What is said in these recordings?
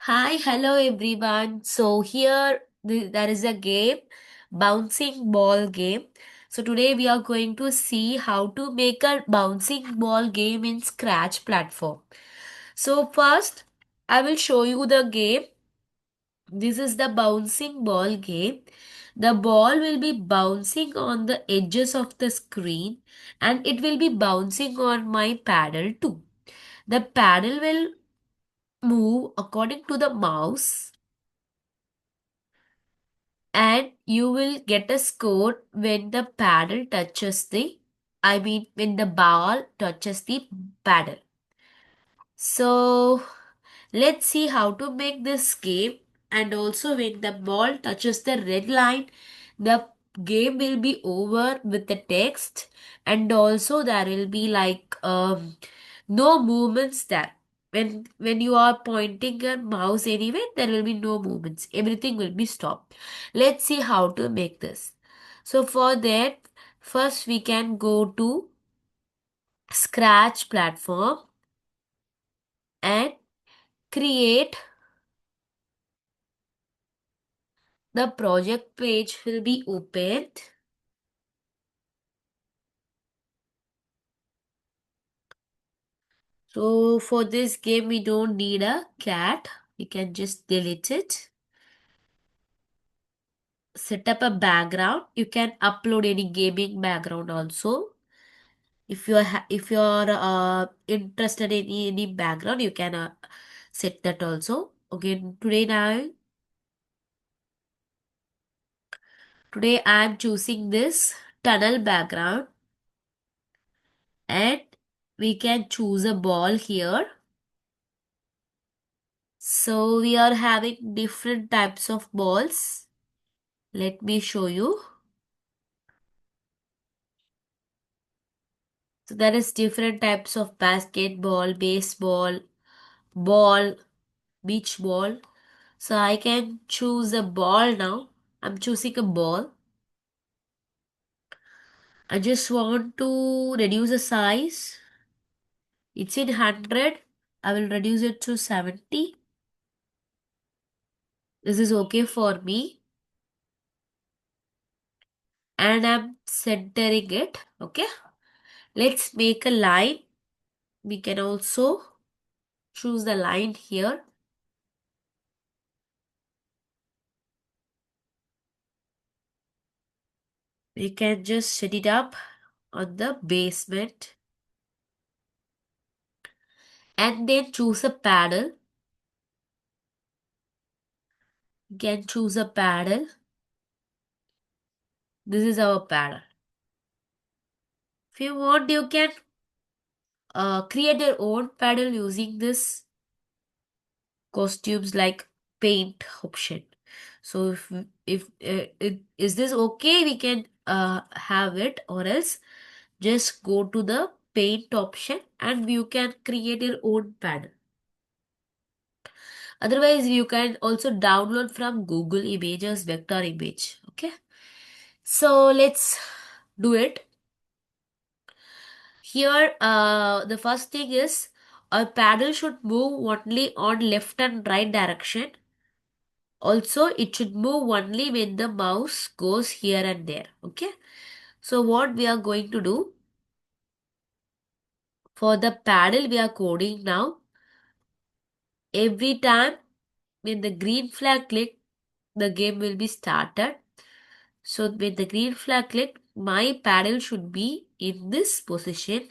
Hi, hello everyone. So here there is a game, bouncing ball game. So today we are going to see how to make a bouncing ball game in Scratch platform. So first, I will show you the game. This is the bouncing ball game. The ball will be bouncing on the edges of the screen and it will be bouncing on my paddle too. The paddle will move according to the mouse and you will get a score when the paddle touches when the ball touches the paddle. So let's see how to make this game. And also when the ball touches the red line, the game will be over with the text, and also there will be no movements there. When you are pointing your mouse anywhere, there will be no movements. Everything will be stopped. Let's see how to make this. So for that, first we can go to Scratch platform and create. The project page will be opened. So for this game, we don't need a cat. We can just delete it. Set up a background. You can upload any gaming background also. If you're interested in any background, you can set that also. Okay, today I am choosing this tunnel background, and we can choose a ball here. So we are having different types of balls. Let me show you. So there is different types of basketball, baseball, ball, beach ball. So I can choose a ball now. I'm choosing a ball. I just want to reduce the size. It's in 100. I will reduce it to 70. This is okay for me. And I'm centering it. Okay. Let's make a line. We can also choose the line here. We can just set it up on the basement and then choose a paddle. You can choose a paddle. This is our paddle. If you want, you can create your own paddle using this costumes like paint option. So is this okay, we can have it, or else just go to the paint option and you can create your own paddle. Otherwise, you can also download from Google Images vector image. Okay. So let's do it. Here, the first thing is a paddle should move only on left and right direction. Also, it should move only when the mouse goes here and there. Okay. So what we are going to do for the paddle, we are coding now. Every time when the green flag click, the game will be started. So when the green flag click, my paddle should be in this position.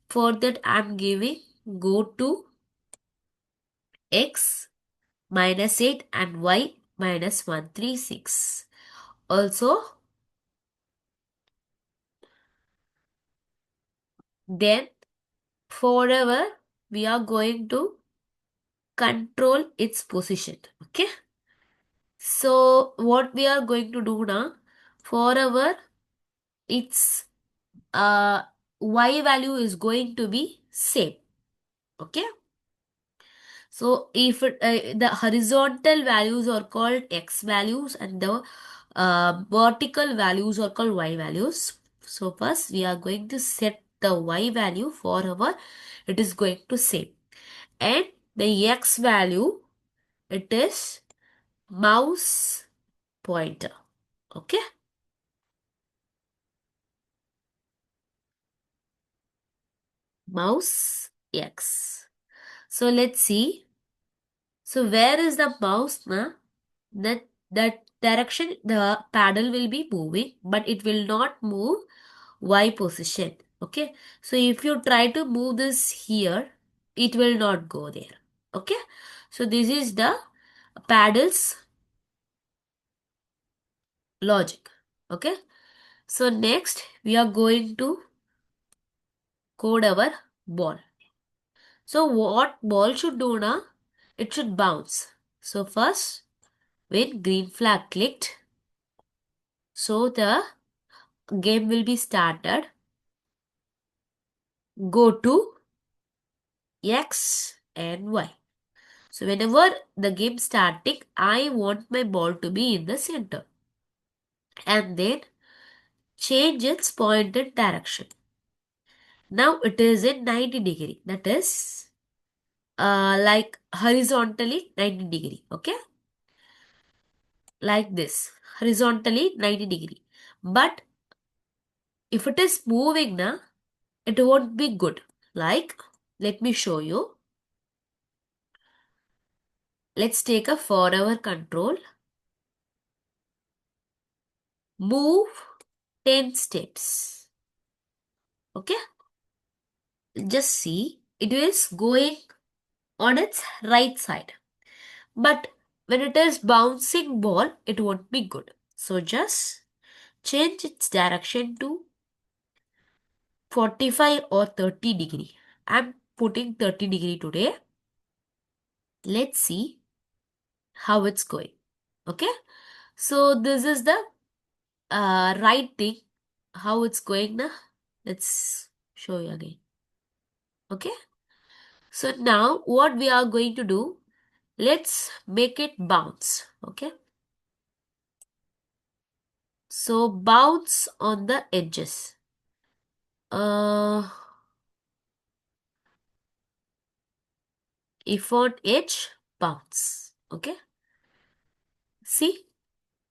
For that, I'm giving go to x minus 8 and y minus 136. Also, then forever we are going to control its position. Okay. So what we are going to do now, forever its y value is going to be same. Okay. So if the horizontal values are called x values and the vertical values are called y values. So first we are going to set the y value forever. It is going to same, and the x value It is mouse pointer. Okay. Mouse X. So let's see. So where is the mouse now? That direction the paddle will be moving, but it will not move Y position. Okay. So if you try to move this here, it will not go there. Okay. So this is the paddles logic. Okay. So next we are going to code our ball. So what ball should do now? It should bounce. So first when green flag clicked, so the game will be started. Go to X and Y. So whenever the game starting, I want my ball to be in the center. And then change its pointed direction. Now it is in 90-degree. That is like horizontally 90-degree. Okay. Like this. Horizontally 90-degree. But if it is moving now, it won't be good. Like, let me show you. Let's take a for-hour control. Move 10 steps. Okay. Just see, it is going on its right side. But when it is bouncing ball, it won't be good. So just change its direction to 45 or 30-degree. I'm putting 30-degree today. Let's see how it's going. Okay. So this is the right thing. How it's going now. Let's show you again. Okay. So now what we are going to do, let's make it bounce. Okay. So bounce on the edges. Uh, if on edge, bounce. Okay. See,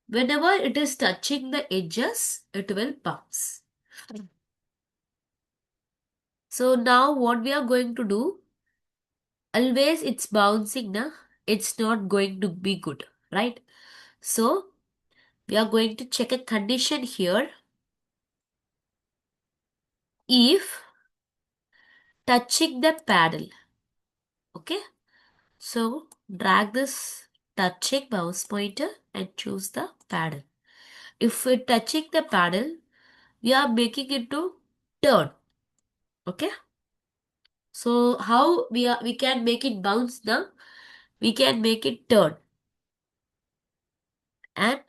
whenever it is touching the edges, it will bounce. So now what we are going to do, always it's bouncing now, it's not going to be good, right? So we are going to check a condition here. If touching the paddle, okay? So drag this touching mouse pointer and choose the paddle. If we're touching the paddle, we are making it to turn. Okay. So how we can make it bounce now? We can make it turn. And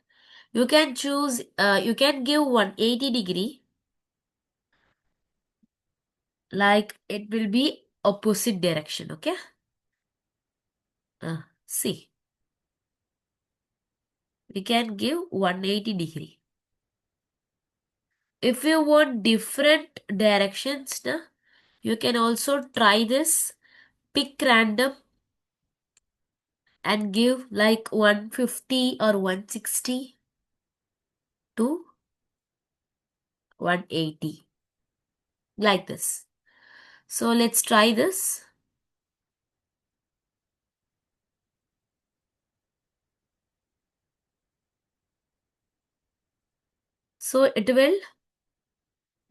you can choose, you can give 180-degree. Like it will be opposite direction. Okay. See. We can give 180-degree. If you want different directions, you can also try this. Pick random and give like 150 or 160 to 180. Like this. So let's try this. So it will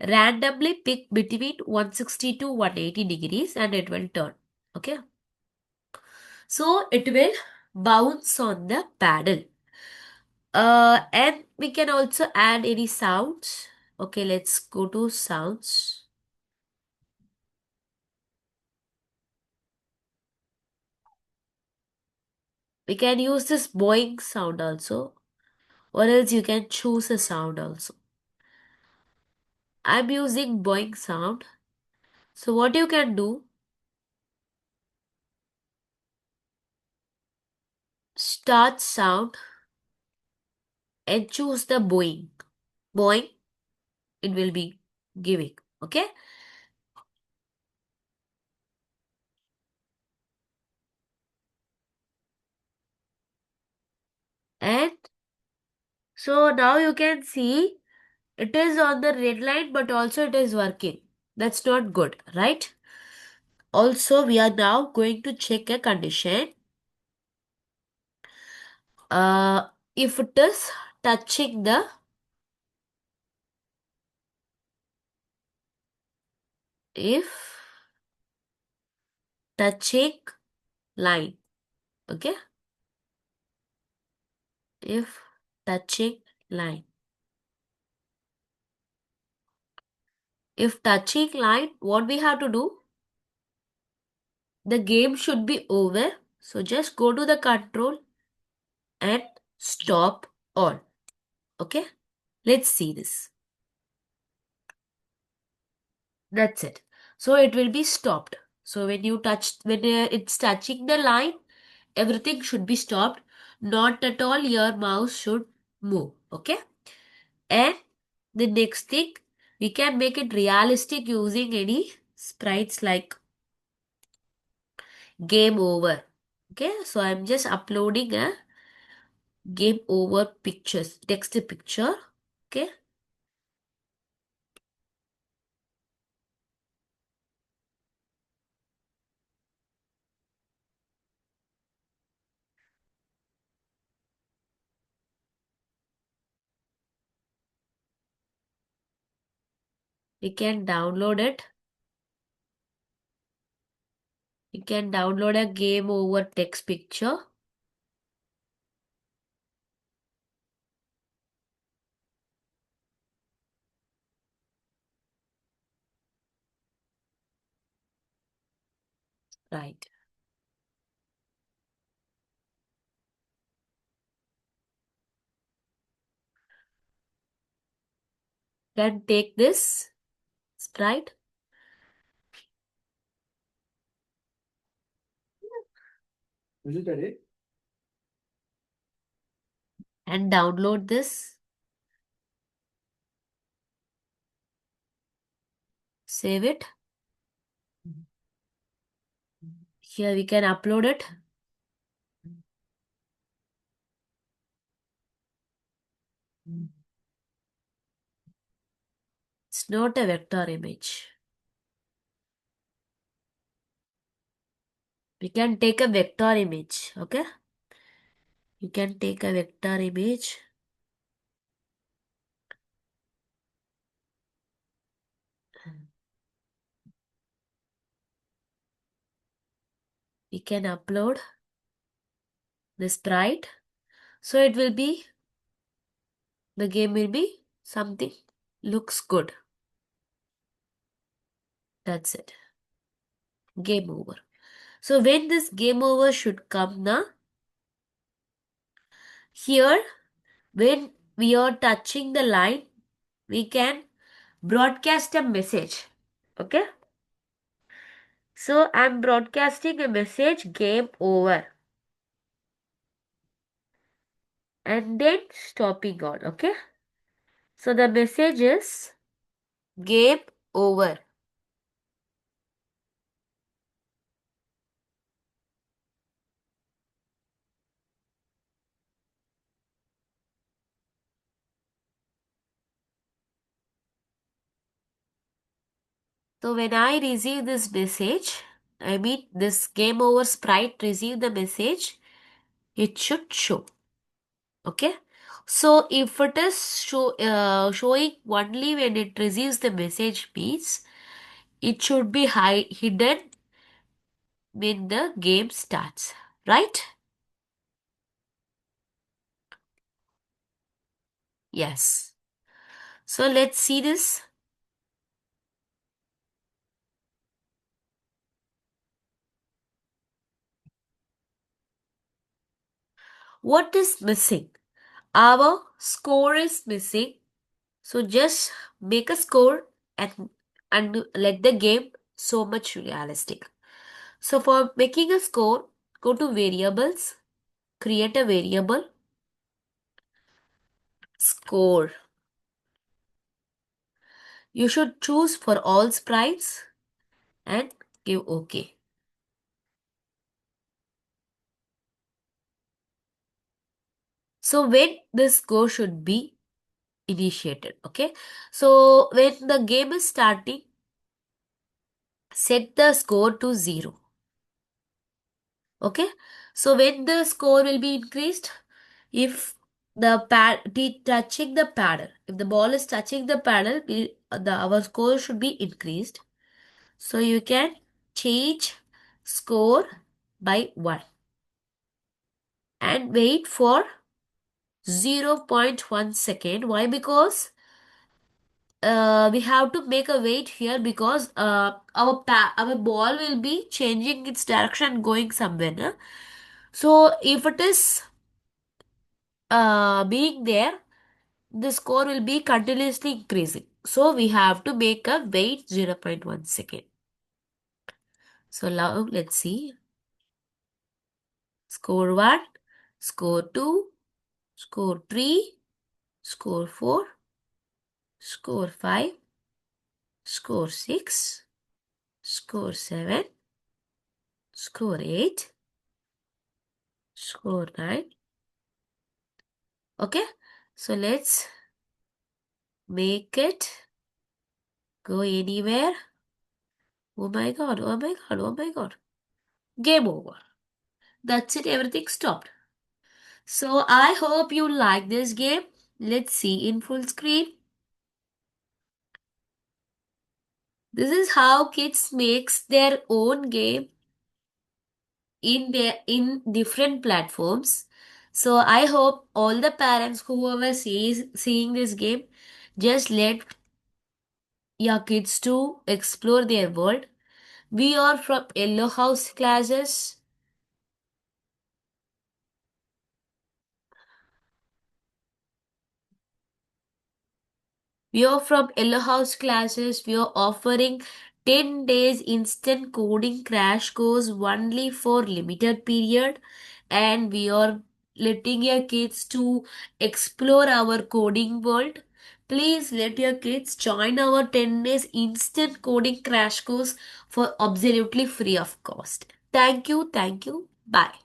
randomly pick between 160 to 180 degrees and it will turn. Okay. So it will bounce on the paddle. And we can also add any sounds. Okay, let's go to sounds. We can use this boing sound also, or else you can choose a sound also. I'm using boing sound. So what you can do, start sound and choose the boing. Boing, it will be giving. Okay. And so now you can see it is on the red line, but also it is working. That's not good, right? Also, we are now going to check a condition. If it is touching the if touching line, okay? If touching line. If touching line, what we have to do? The game should be over. So just go to the control and stop all. Okay? Let's see this. That's it. So it will be stopped. So when it's touching the line, everything should be stopped. Not at all your mouse should move. Okay? And the next thing, we can make it realistic using any sprites like game over. Okay? So I'm just uploading a game over pictures, text picture. Okay? We can download it. You can download a game over text picture. Right. Can take this sprite and download this. Save it. Here we can upload it. It's not a vector image. We can take a vector image. Okay. You can take a vector image. We can upload the sprite. So it will be, the game will be something looks good. That's it. Game over. So when this game over should come now, here when we are touching the line, we can broadcast a message. Okay. So I'm broadcasting a message game over. And then stopping on. Okay. So the message is game over. So when I receive this message, I mean this game over sprite receive the message, it should show. Okay. So if it is showing only when it receives the message means it should be hidden when the game starts, right? Yes. So let's see this. What is missing? Our score is missing. So just make a score and let the game so much realistic. So for making a score, go to variables, create a variable, score. You should choose for all sprites and give OK. So when the score should be initiated, okay? So when the game is starting, set the score to 0. Okay, so when the score will be increased, if touching the paddle, if the ball is touching the paddle, our score should be increased. So you can change score by 1 and wait for 0.1 second. Why? Because we have to make a wait here because our ball will be changing its direction going somewhere. Na? So if it is being there, the score will be continuously increasing. So we have to make a wait 0.1 second. So now let's see. Score 1, score 2, score 3, score 4, score 5, score 6, score 7, score 8, score 9. Okay, so let's make it go anywhere. Oh my god, oh my god, oh my god. Game over. That's it, everything stopped. So I hope you like this game. Let's see in full screen. This is how kids makes their own game in different platforms. So I hope all the parents whoever sees seeing this game, just let your kids to explore their world. We are from Yellow House Classes. We are from YellohouseClasses. We are offering 10 days instant coding crash course only for limited period, and we are letting your kids to explore our coding world. Please let your kids join our 10 days instant coding crash course for absolutely free of cost. Thank you. Thank you. Bye.